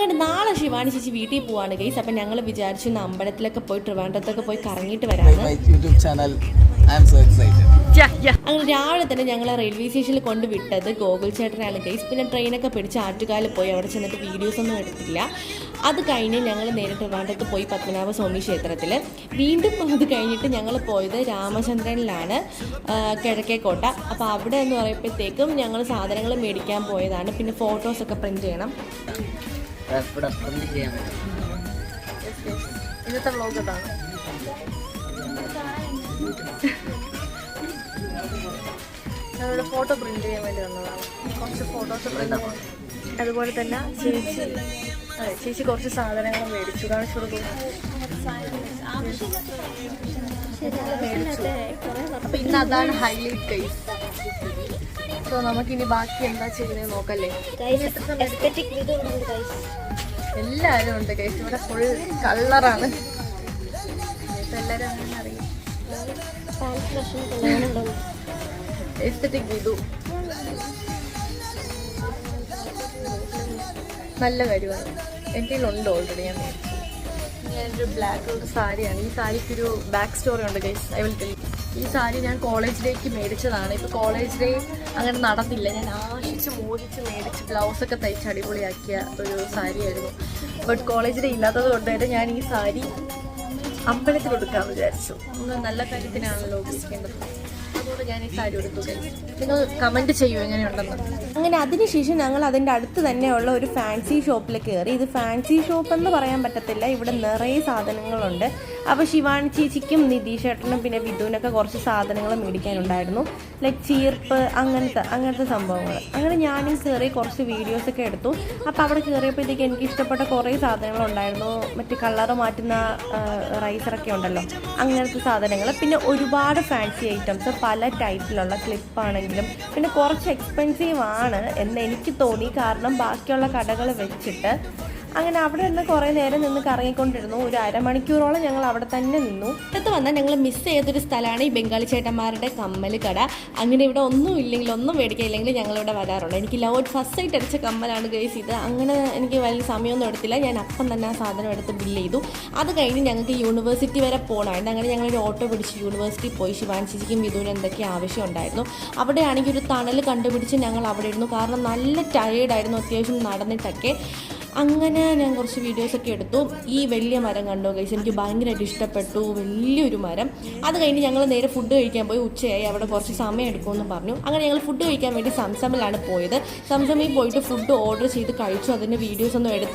അങ്ങനെ നാളെ ശിവാനി ചേച്ചി വീട്ടിൽ പോവാണ് ഗൈസ്. അപ്പം ഞങ്ങൾ വിചാരിച്ചു അമ്പലത്തിലൊക്കെ പോയി ട്രിവാൻഡ്രത്തൊക്കെ പോയി കറങ്ങിയിട്ട് വരാമെന്ന്. അങ്ങനെ രാവിലെ തന്നെ ഞങ്ങൾ റെയിൽവേ സ്റ്റേഷനിൽ കൊണ്ട് വിട്ടത് ഗോകുൽ ചേട്ടനാണ് ഗൈസ്. പിന്നെ ട്രെയിനൊക്കെ പിടിച്ച് ആറ്റുകാലിൽ പോയി അവിടെ ചെന്നിട്ട് വീഡിയോസ് ഒന്നും എടുത്തില്ല. അത് കഴിഞ്ഞ് ഞങ്ങൾ നേരെ ട്രിവാൻഡ്രത്ത് പോയി പത്മനാഭ സ്വാമി ക്ഷേത്രത്തിൽ. വീണ്ടും അത് കഴിഞ്ഞിട്ട് ഞങ്ങൾ പോയത് രാമചന്ദ്രനിലാണ്, കിഴക്കേക്കോട്ട. അപ്പോൾ അവിടെ എന്ന് പറയുമ്പോഴത്തേക്കും ഞങ്ങൾ സാധനങ്ങൾ മേടിക്കാൻ പോയതാണ്. പിന്നെ ഫോട്ടോസൊക്കെ പ്രിന്റ് ചെയ്യണം. ഇന്നത്തെ വ്ലോഗ് അതാണ്. ഞങ്ങളുടെ ഫോട്ടോ പ്രിന്റ് ചെയ്യാൻ വേണ്ടി വന്നതാണ്. കുറച്ച് ഫോട്ടോസ് പ്രിന്റ് ചെയ്യാൻ. അതുപോലെ തന്നെ ചേച്ചി കുറച്ച് സാധനങ്ങൾ മേടിച്ചു. കാണിച്ചു കൊടുക്കും. അപ്പൊ ഇന്ന് അതാണ് ഹൈലൈറ്റ് ഗൈസ്. സോ നമുക്കിനി ബാക്കി എന്താ ചെയ്യുന്നത് നോക്കല്ലേ. എല്ലാവരും ഉണ്ട് ഗൈസ്. ഇവിടെ ഫുൾ കളറാണ്. എല്ലാവരും അങ്ങനെ അറിയാം. എസ്തെറ്റിക് വിധു നല്ല കാര്യമാണ്. എൻ്റെ ഉണ്ട് ഓൾറെഡി. ഞാനൊരു ബ്ലാക്ക് കളർ സാരിയാണ്. ഈ സാരിക്കൊരു ബാക്ക് സ്റ്റോറി ഉണ്ട് ഗൈസ്. I will tell. ഈ സാരി ഞാൻ കോളേജ് ഡേക്ക് മേടിച്ചതാണ്. ഇപ്പോൾ കോളേജ് ഡേ അങ്ങനെ നടന്നില്ല. ഞാൻ ആശിച്ച് മോഹിച്ച് മേടിച്ച് ബ്ലൗസൊക്കെ തയ്ച്ച് അടിപൊളിയാക്കിയ ഒരു സാരിയായിരുന്നു. ബട്ട് കോളേജ് ഡേ ഇല്ലാത്തത് കൊണ്ടായിട്ട് ഞാൻ ഈ സാരി അമ്പലത്തിൽ കൊടുക്കാമെന്ന് വിചാരിച്ചു. നല്ല കാര്യത്തിനാണല്ലോ ഉപയോഗിക്കേണ്ടത്. അതുകൊണ്ട് ഞാൻ ഈ സാരി എടുത്തു. നിങ്ങൾ കമൻറ്റ് ചെയ്യൂ എങ്ങനെയുണ്ടെന്ന്. അങ്ങനെ അതിനുശേഷം ഞങ്ങൾ അതിൻ്റെ അടുത്ത് തന്നെയുള്ള ഒരു ഫാൻസി ഷോപ്പിൽ കയറി. ഇത് ഫാൻസി ഷോപ്പ് എന്ന് പറയാൻ പറ്റത്തില്ല. ഇവിടെ നിറയെ സാധനങ്ങളുണ്ട്. അപ്പോൾ ശിവാനി ചേച്ചിക്കും നിതീഷ് ചേട്ടനും പിന്നെ വിധുവിനൊക്കെ കുറച്ച് സാധനങ്ങൾ മേടിക്കാനുണ്ടായിരുന്നു. ലൈക്ക് ചീർപ്പ് അങ്ങനത്തെ സംഭവങ്ങൾ. അങ്ങനെ ഞാനും കയറി കുറച്ച് വീഡിയോസൊക്കെ എടുത്തു. അപ്പോൾ അവിടെ കയറിയപ്പോഴത്തേക്ക് എനിക്ക് ഇഷ്ടപ്പെട്ട കുറേ സാധനങ്ങളുണ്ടായിരുന്നു. മറ്റ് കളറ് മാറ്റുന്ന റൈസറൊക്കെ ഉണ്ടല്ലോ, അങ്ങനത്തെ സാധനങ്ങൾ. പിന്നെ ഒരുപാട് ഫാൻസി ഐറ്റംസ് പല ടൈപ്പിലുള്ള ക്ലിപ്പാണെങ്കിലും. പിന്നെ കുറച്ച് എക്സ്പെൻസീവ് ആണ് എന്ന് എനിക്ക് തോന്നി. കാരണം ബാക്കിയുള്ള കടകൾ വെച്ചിട്ട് അങ്ങനെ അവിടെ നിന്ന് കുറേ നേരം നിന്ന് കറങ്ങിക്കൊണ്ടിരുന്നു. ഒരു അരമണിക്കൂറോളം ഞങ്ങൾ അവിടെ തന്നെ നിന്നു. അടുത്ത് വന്നാൽ ഞങ്ങൾ മിസ് ചെയ്തൊരു സ്ഥലമാണ് ഈ ബംഗാളി ചേട്ടന്മാരുടെ കമ്മൽ കട. അങ്ങനെ ഇവിടെ ഒന്നും ഇല്ലെങ്കിൽ, ഒന്നും മേടിക്കില്ലെങ്കിൽ ഞങ്ങളിവിടെ വരാറുണ്ട്. എനിക്ക് ഫസ്റ്റ് സൈറ്റ് അടിച്ച കമ്മലാണ് ഗൈസ് ഇത്. അങ്ങനെ എനിക്ക് വലിയ സമയമൊന്നും എടുത്തില്ല. ഞാൻ അപ്പം തന്നെ ആ സാധനം എടുത്ത് ബില്ല് ചെയ്തു. അത് കഴിഞ്ഞ് ഞങ്ങൾക്ക് യൂണിവേഴ്സിറ്റി വരെ പോകണമായിരുന്നു. അങ്ങനെ ഞങ്ങളൊരു ഓട്ടോ പിടിച്ച് യൂണിവേഴ്സിറ്റി പോയി. ശിവാനി ചേച്ചിക്കും വിധുവിനും എന്തൊക്കെ ആവശ്യം ഉണ്ടായിരുന്നു. അവിടെയാണെങ്കിൽ ഒരു തണൽ കണ്ടുപിടിച്ച് ഞങ്ങൾ അവിടെ ഇരുന്നു. കാരണം നല്ല ടയേർഡായിരുന്നു അത്യാവശ്യം നടന്നിട്ടൊക്കെ. അങ്ങനെ ഞാൻ കുറച്ച് വീഡിയോസൊക്കെ എടുത്തു. ഈ വലിയ മരം കണ്ടോ ഗൈസ്, എനിക്ക് ഭയങ്കരമായിട്ട് ഇഷ്ടപ്പെട്ടു. വലിയൊരു മരം. അത് കഴിഞ്ഞ് ഞങ്ങൾ നേരെ ഫുഡ് കഴിക്കാൻ പോയി. ഉച്ചയായി, അവിടെ കുറച്ച് സമയം എടുക്കുമെന്ന് പറഞ്ഞു. അങ്ങനെ ഞങ്ങൾ ഫുഡ് കഴിക്കാൻ വേണ്ടി സംസമിലാണ് പോയത്. സംസമിൽ പോയിട്ട് ഫുഡ് ഓർഡർ ചെയ്ത് കഴിച്ചു. അതിൻ്റെ വീഡിയോസൊന്നും എടുത്തില്ല.